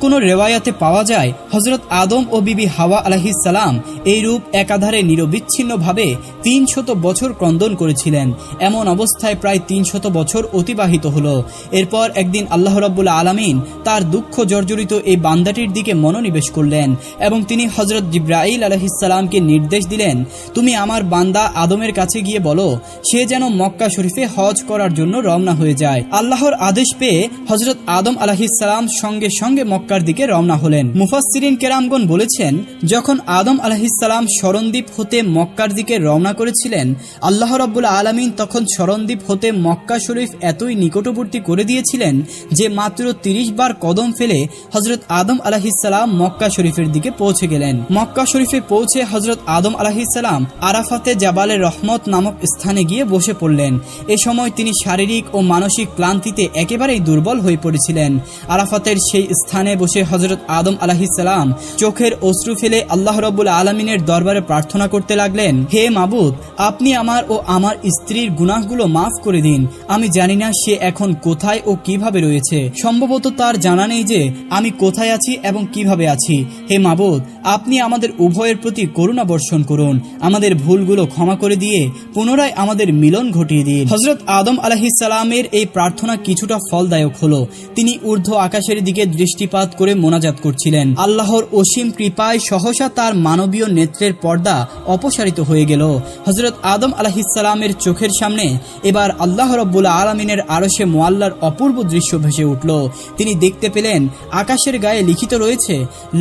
কোন রেওয়ায়াতে পাওয়া যায় হযরত আদম ও বিবি হাওয়া আলাইহিস সালাম এইরূপ একাধারে নিরবিচ্ছিন্ন ভাবে 300 বছর ক্রন্দন করেছিলেন। এমন অবস্থায় প্রায় 300 বছর অতিবাহিত হলো। এরপর একদিন আল্লাহ রাব্বুল আলামিন তার দুঃখ জর্জরিত এই বান্দাটির দিকে মনোনিবেশ করলেন এবং তিনি হযরত জিবরাইল আলাইহিস সালামকে নির্দেশ দিলেন, তুমি আমার বান্দা আদমের কাছে গিয়ে বলো সে যেন মক্কা শরীফে হজ করার জন্য রওনা হয়ে যায়। আল্লাহর আদেশ পেয়ে হযরত আদম আলাইহিস সালাম সঙ্গে সঙ্গে মক্কার দিকে রওনা হলেন। মুফাসসিরিন কেরামগণ বলেছেন, যখন আদম আলাইহিস সালাম শরণদ্বীপ হতে মক্কার দিকে রওনা করেছিলেন, আল্লাহ রাব্বুল আলামিন তখন শরণদ্বীপ হতে মক্কা শরীফ এতই নিকটবর্তী করে দিয়েছিলেন যে মাত্র 30 বার কদম ফেলে হযরত আদম আলাইহিস সালাম মক্কা শরীফের দিকে পৌঁছে গেলেন। মক্কা শরীফে পৌঁছে হযরত আদম আলাইহিস সালাম আরাফাতে জাবালে রহমত নামক স্থানে গিয়ে বসে পড়লেন। এ সময় তিনি শারীরিক ও মানসিক ক্লান্তিতে একেবারেই দুর্বল হয়ে পড়েছিলেন। আরাফাতের সেই স্থানে বসে হযরত আদম আলাইহিস সালাম চোখের অশ্রু ফেলে আল্লাহ রাব্বুল আলামিনের দরবারে প্রার্থনা করতে লাগলেন, হে মাবুদ, আপনি আমার ও আমার স্ত্রীর গুনাহগুলো মাফ করে দিন। আমি জানি না সে এখন কোথায় ও কিভাবে রয়েছে। সম্ভবত তার জানা নেই যে আমি কোথায় আছি এবং কিভাবে আছি। হে মাবুদ, আপনি আমাদের উভয়ের প্রতি করুণা বর্ষণ করুন। আমাদের ভুলগুলো ক্ষমা করে দিয়ে পুনরায় আমাদের মিলন ঘটিয়ে দিন। হযরত আদম আলাইহিস সালামের এই প্রার্থনা কিছুটা ফলদায়ক হলো। তিনি ঊর্ধ্ব আকাশের দিকে দৃষ্টিপাত করে মোনাজাত করছিলেন। আল্লাহর অসীম কৃপায় সহসা তার মানবীয় নেত্রের পর্দা অপসারিত হয়ে গেল। হযরত আদম আলাইহিস সালামের চোখের সামনে এবার আল্লাহ রাব্বুল আলামিনের আরশে মুআল্লার অপূর্ব দৃশ্য ভেসে উঠল। তিনি দেখতে পেলেন আকাশের গায়ে লিখিত রয়েছে,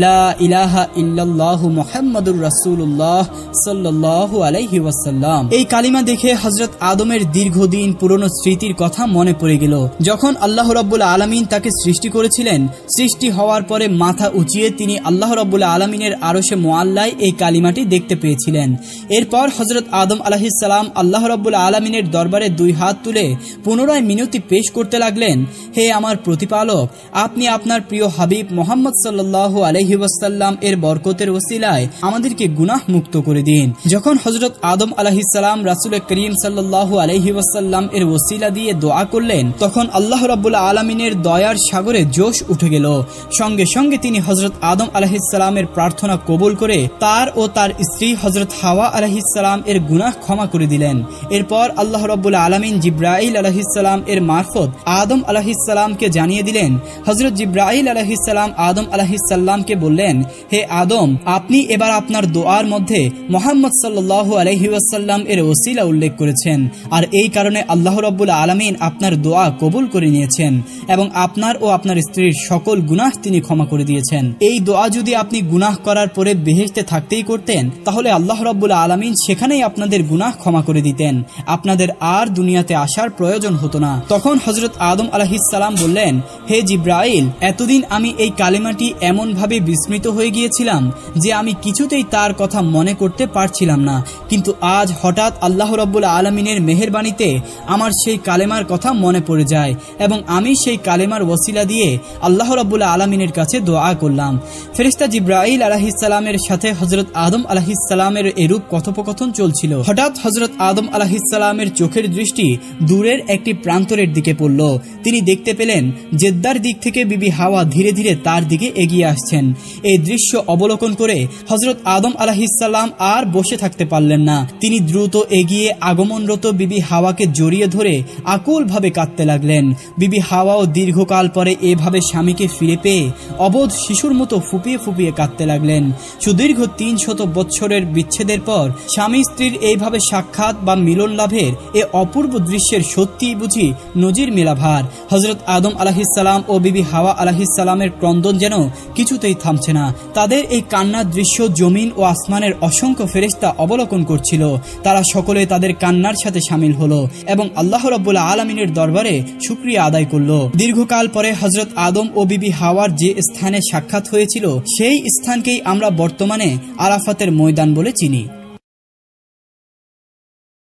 লা ইলাহা ইল্লাল্লাহু মুহাম্মাদুর রাসূলুল্লাহ সাল্লাল্লাহু আলাইহি ওয়াসাল্লাম। এই কালিমা দেখে হযরত আদমের দীর্ঘদিন পুরনো স্মৃতির কথা মনে পড়ে গেল। যখন আল্লাহ রাব্বুল আলামিন তাকে সৃষ্টি করেছিলেন, সৃষ্টি হওয়ার পরে মাথা উঁচিয়ে তিনি আল্লাহ রাব্বুল আলামিনের আরশে মুআল্লায় এই কালিমাটি দেখতে পেয়েছিলেন। এরপর হযরত আদম আলাইহিস সালাম আল্লাহ রাব্বুল আলামিনের দরবারে দুই হাত তুলে পুনরায় মিনতি পেশ করতে লাগলেন, হে আমার প্রতিপালক, আপনি আপনার প্রিয় হাবিব মুহাম্মদ সাল্লাল্লাহু আলাইহি ওয়াসাল্লাম এর বরকতের ওসিলায় আমাদেরকে গুনাহ মুক্ত করে দিন। যখন হযরত আদম আলাইহিস সালাম রাসূল করিম সাল্লাল্লাহু আলাইহি ওয়াসাল্লাম এর ওসিলা দিয়ে দোয়া করলেন, তখন আল্লাহ রাব্বুল আলামিনের দয়ার সাগরে জোশ উঠে গেল। সঙ্গে সঙ্গে তিনি হযরত আদম আলাইহিস সালামের প্রার্থনা কবুল করে তার ও তার স্ত্রী হযরত হাওয়া আলাইহিস সালাম এর গুনাহ ক্ষমা করে দিলেন। এরপর আল্লাহ রাব্বুল আলামিন জিবরাইল আলাইহিস সালাম এর মারফত আদম আলাইহিস সালামকে জানিয়ে দিলেন। হযরত জিবরাইল আলাইহিস সালাম আদম আলাইহিস সালামকে বললেন, হে আদম, আপনি এবার আপনার দোয়ার মধ্যে মুহাম্মদ সাল্লাল্লাহু আলাইহি ওয়াসাল্লাম এর ওসিলা উল্লেখ করেছেন, আর এই কারণে আল্লাহ রাব্বুল আলামিন আপনার দোয়া কবুল করে নিয়েছেন এবং আপনার ও আপনার স্ত্রীর সকল গুনাহ তিনি ক্ষমা করে দিয়েছেন। এই দোয়া যদি আপনি গুনাহ করার পরে বেহেশতে থাকতেই করতেন, তাহলে আল্লাহ রাব্বুল আলামিন সেখানেই আপনাদের গুনাহ ক্ষমা করে দিতেন, আপনাদের আর দুনিয়াতে আসার প্রয়োজন হতো না। তখন হযরত আদম আলাইহিসসালাম বললেন, হে জিব্রাইল, এতদিন আমি এই কালেমাটি এমন ভাবে বিস্মৃত হয়ে গিয়েছিলাম যে আমি কিছুতেই তার কথা মনে করতে পারছিলাম না, কিন্তু আজ হঠাৎ আল্লাহ রাব্বুল আলামিনের মেহেরবানিতে আমার সেই কালেমার কথা মনে পড়ে যায় এবং আমি সেই কালেমার ওসিলা দিয়ে আল্লাহ রাব্বুল আলামিনের কাছে দোয়া করলাম। ফেরেশতা জিব্রাইল আলাইহিসসালামের সাথে হযরত আদম আলাইহিসসালামের এরূপ কথোপকথন চলছিল। হঠাৎ হযরত আদম আলাইহিসসালামের চোখের দৃষ্টি দূরের একটি প্রান্তরের দিকে পড়ল। তিনি দেখতে পেলেন জেদ্দার দিক থেকে বিবি হাওয়া ধীরে ধীরে তার দিকে এগিয়ে আসছেন। এই দৃশ্য অবলোকন করে হযরত আদম আলাইহিসসালাম আর বসে থাকতে পারলেন না। তিনি দ্রুত এগিয়ে আগমনরত বিবি হাওয়াকে জড়িয়ে ধরে আকুল ভাবে কাঁদতে লাগলেন। বিবি হাওয়াও দীর্ঘকাল পরে এভাবে স্বামীকে ফিরে পেয়ে অবোধ শিশুর মতো ফুপিয়ে ফুপিয়ে কাঁদতে লাগলেন। সুদীর্ঘ 300 বছরের বিচ্ছেদের পর স্বামী স্ত্রীর এইভাবে সাক্ষাৎ বা মিলন লাভের এ অপূর্ব দৃশ্যের সত্যি বুঝি নজির মেলাভার। হযরত আদম আলাইহিসসালাম ও বিবি হাওয়া আলাইহিসসালামের ক্রন্দন যেন কিছুতেই থামছে না। তাদের এই কান্নার দৃশ্য জমিন ও আসমানের অসংখ্য ফেরেশতা অবলোকন করছিল। তারা সকলে তাদের কান্নার সাথে শামিল হলো এবং আল্লাহ রাব্বুল আলামিনের দরবারে শুকরিয়া আদায় করলো। দীর্ঘকাল পরে হযরত আদম ও বিবি হাওয়ার যে স্থানে সাক্ষাৎ হয়েছিল সেই স্থানকেই আমরা বর্তমানে আরাফাতের ময়দান বলে চিনি।